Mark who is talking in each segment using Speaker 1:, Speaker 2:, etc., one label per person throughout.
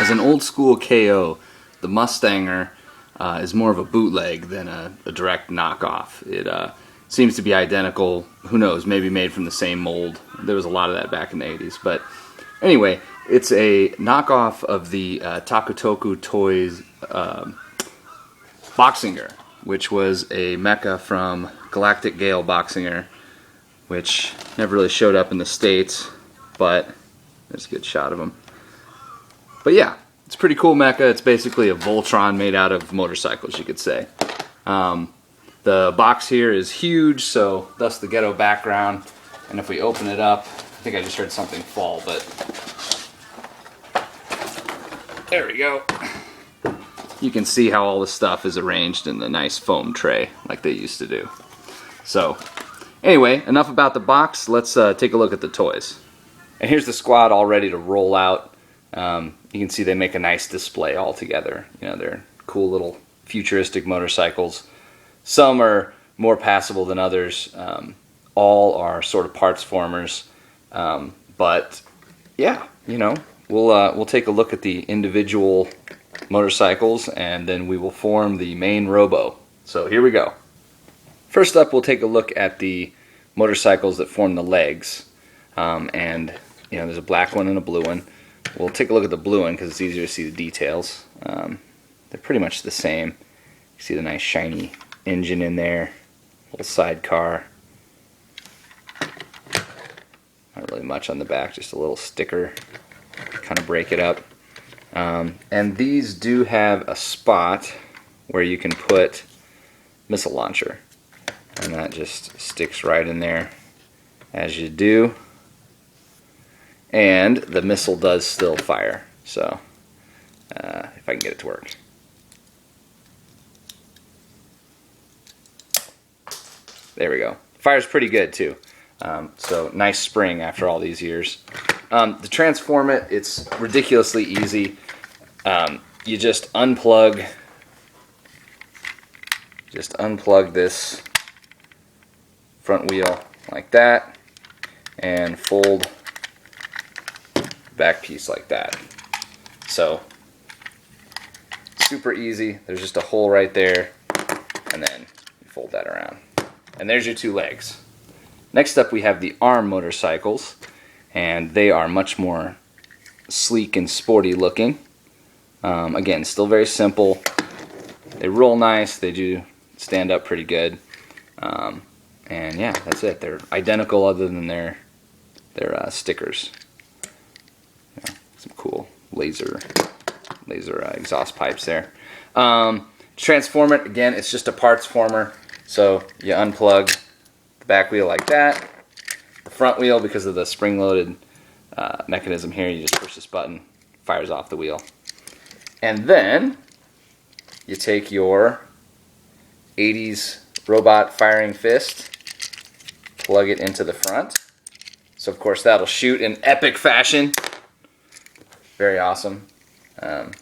Speaker 1: As an old school KO, the Mustanger is more of a bootleg than a direct knockoff. It seems to be identical. Who knows, maybe made from the same mold. There was a lot of that back in the 80s. But anyway, it's a knockoff of the Takatoku Toys Baxingar, which was a mecha from Galactic Gale Baxingar, which never really showed up in the States, but there's a good shot of him. But yeah, it's a pretty cool mecha. It's basically a Voltron made out of motorcycles, you could say. The box here is huge, so thus the ghetto background. And if we open it up, I think I just heard something fall, but there we go. You can see how all the stuff is arranged in the nice foam tray like they used to do. So anyway, enough about the box. Let's take a look at the toys. And here's the squad all ready to roll out. You can see they make a nice display all together. You know, they're cool little futuristic motorcycles. Some are more passable than others. All are sort of parts formers. But yeah, you know, we'll take a look at the individual motorcycles and then we will form the main robo. So here we go. First up, we'll take a look at the motorcycles that form the legs. And you know, there's a black one and a blue one. We'll take a look at the blue one because it's easier to see the details. They're pretty much the same. You see the nice shiny engine in there, little sidecar. Not really much on the back, just a little sticker, kind of break it up. And these do have a spot where you can put missile launcher, and that just sticks right in there as you do. And the missile does still fire, so if I can get it to work. There we go. Fires pretty good too. So nice spring after all these years. To transform it, it's ridiculously easy. You just unplug this front wheel like that and fold back piece like that. So super easy. There's just a hole right there, and then you fold that around. And there's your two legs. Next up we have the ARM motorcycles, and they are much more sleek and sporty looking. Again, still very simple. They roll nice. They do stand up pretty good. And yeah, that's it. They're identical other than their stickers. Some cool laser exhaust pipes there. Transform it, again, it's just a parts former. So you unplug the back wheel like that. The front wheel, because of the spring-loaded mechanism here, you just push this button, fires off the wheel. And then you take your 80s robot firing fist, plug it into the front. So of course that'll shoot in epic fashion. Very awesome. And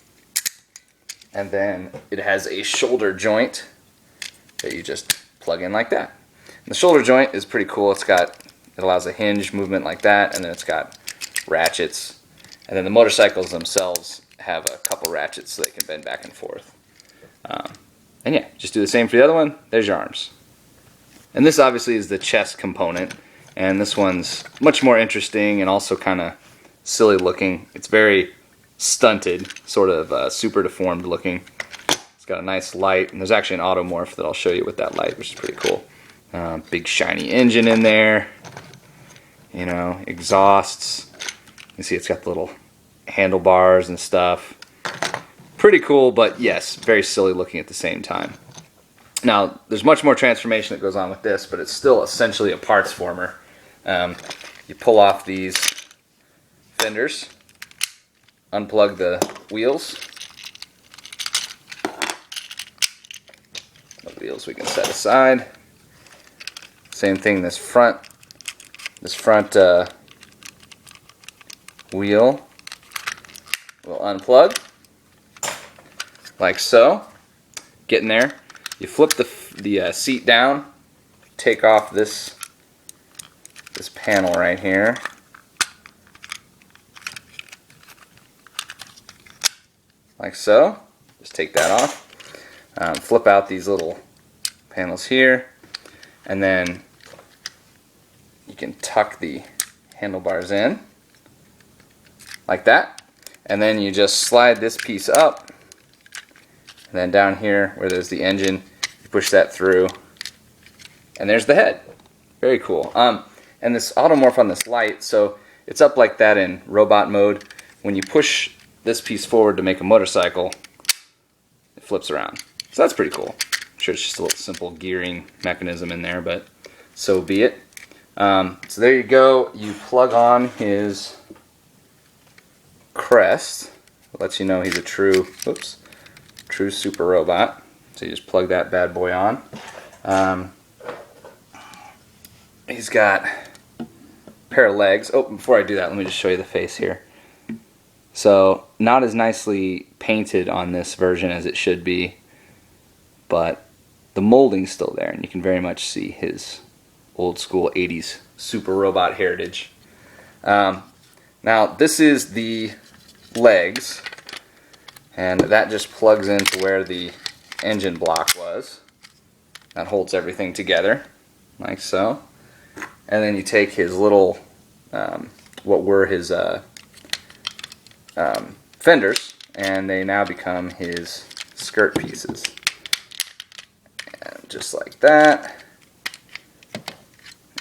Speaker 1: then it has a shoulder joint that you just plug in like that. And the shoulder joint is pretty cool. It allows a hinge movement like that, and then it's got ratchets. And then the motorcycles themselves have a couple ratchets so they can bend back and forth. And yeah, just do the same for the other one. There's your arms. And this obviously is the chest component, and this one's much more interesting and also kind of silly looking. It's very stunted, sort of super deformed looking. It's got a nice light, and there's actually an automorph that I'll show you with that light, which is pretty cool. Big shiny engine in there, you know, exhausts. You can see it's got the little handlebars and stuff. Pretty cool, but yes, very silly looking at the same time. Now, there's much more transformation that goes on with this, but it's still essentially a parts former. You pull off these fenders, unplug the wheels. The wheels we can set aside. Same thing, this front wheel we'll unplug like so. Get in there. You flip the seat down, take off this panel right here. like so. Just take that off. Flip out these little panels here, and then you can tuck the handlebars in like that, and then you just slide this piece up, and then down here where there's the engine, you push that through, and there's the head. Very cool. And this automorph on this light, so it's up like that in robot mode. When you push this piece forward to make a motorcycle, it flips around. So that's pretty cool. I'm sure it's just a little simple gearing mechanism in there, but so be it. So there you go. You plug on his crest. It lets you know he's a true super robot. So you just plug that bad boy on. He's got a pair of legs. Oh, before I do that, let me just show you the face here. So not as nicely painted on this version as it should be, but the molding's still there, and you can very much see his old school 80s super robot heritage. Now this is the legs, and that just plugs into where the engine block was. That holds everything together like so. And then you take his little, what were his fenders, and they now become his skirt pieces. And just like that.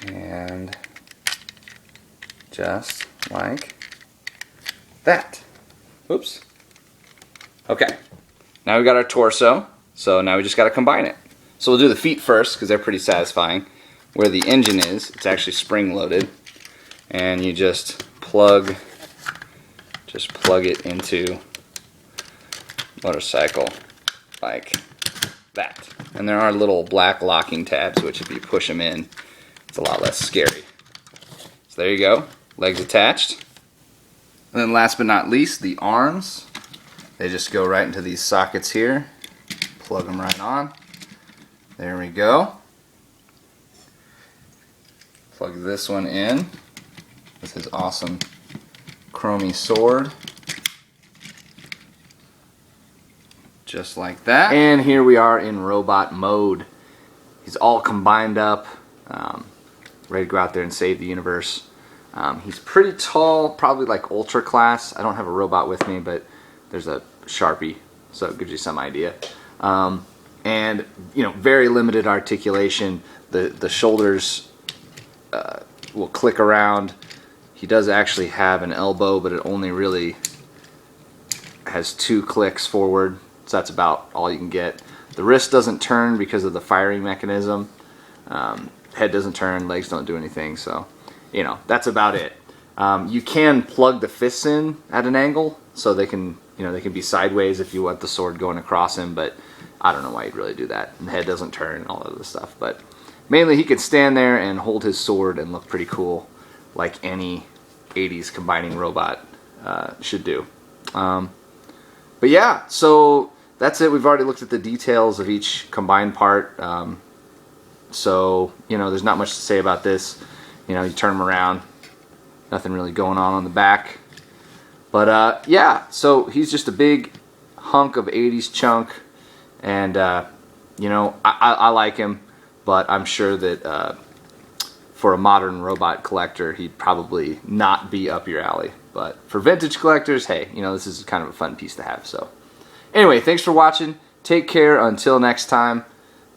Speaker 1: And just like that. Oops. Okay. Now we got our torso, so now we just got to combine it. So we'll do the feet first, because they're pretty satisfying. Where the engine is, it's actually spring-loaded, and you just plug it into motorcycle like that. And there are little black locking tabs, which if you push them in, it's a lot less scary. So there you go, legs attached. And then last but not least, the arms. They just go right into these sockets here. Plug them right on. There we go. Plug this one in with his awesome chromey sword. Just like that. And here we are in robot mode. He's all combined up, ready to go out there and save the universe. He's pretty tall, probably like ultra class. I don't have a robot with me, but there's a Sharpie, so it gives you some idea. And you know, very limited articulation. The shoulders will click around. He does actually have an elbow, but it only really has 2 clicks forward, so that's about all you can get. The wrist doesn't turn because of the firing mechanism. Head doesn't turn, legs don't do anything, so you know, that's about it. You can plug the fists in at an angle, so they can, you know, they can be sideways if you want the sword going across him, but I don't know why you'd really do that. And the head doesn't turn and all of this stuff, but mainly he can stand there and hold his sword and look pretty cool, like any 80s combining robot should do. But yeah, so that's it. We've already looked at the details of each combined part. So, you know, there's not much to say about this. You know, you turn them around, nothing really going on the back. But yeah, so he's just a big hunk of 80s chunk, and you know, I like him, but I'm sure that for a modern robot collector, he'd probably not be up your alley. But for vintage collectors, hey, you know, this is kind of a fun piece to have. So anyway, thanks for watching. Take care until next time.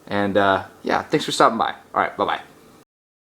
Speaker 1: And yeah, thanks for stopping by. All right, bye-bye.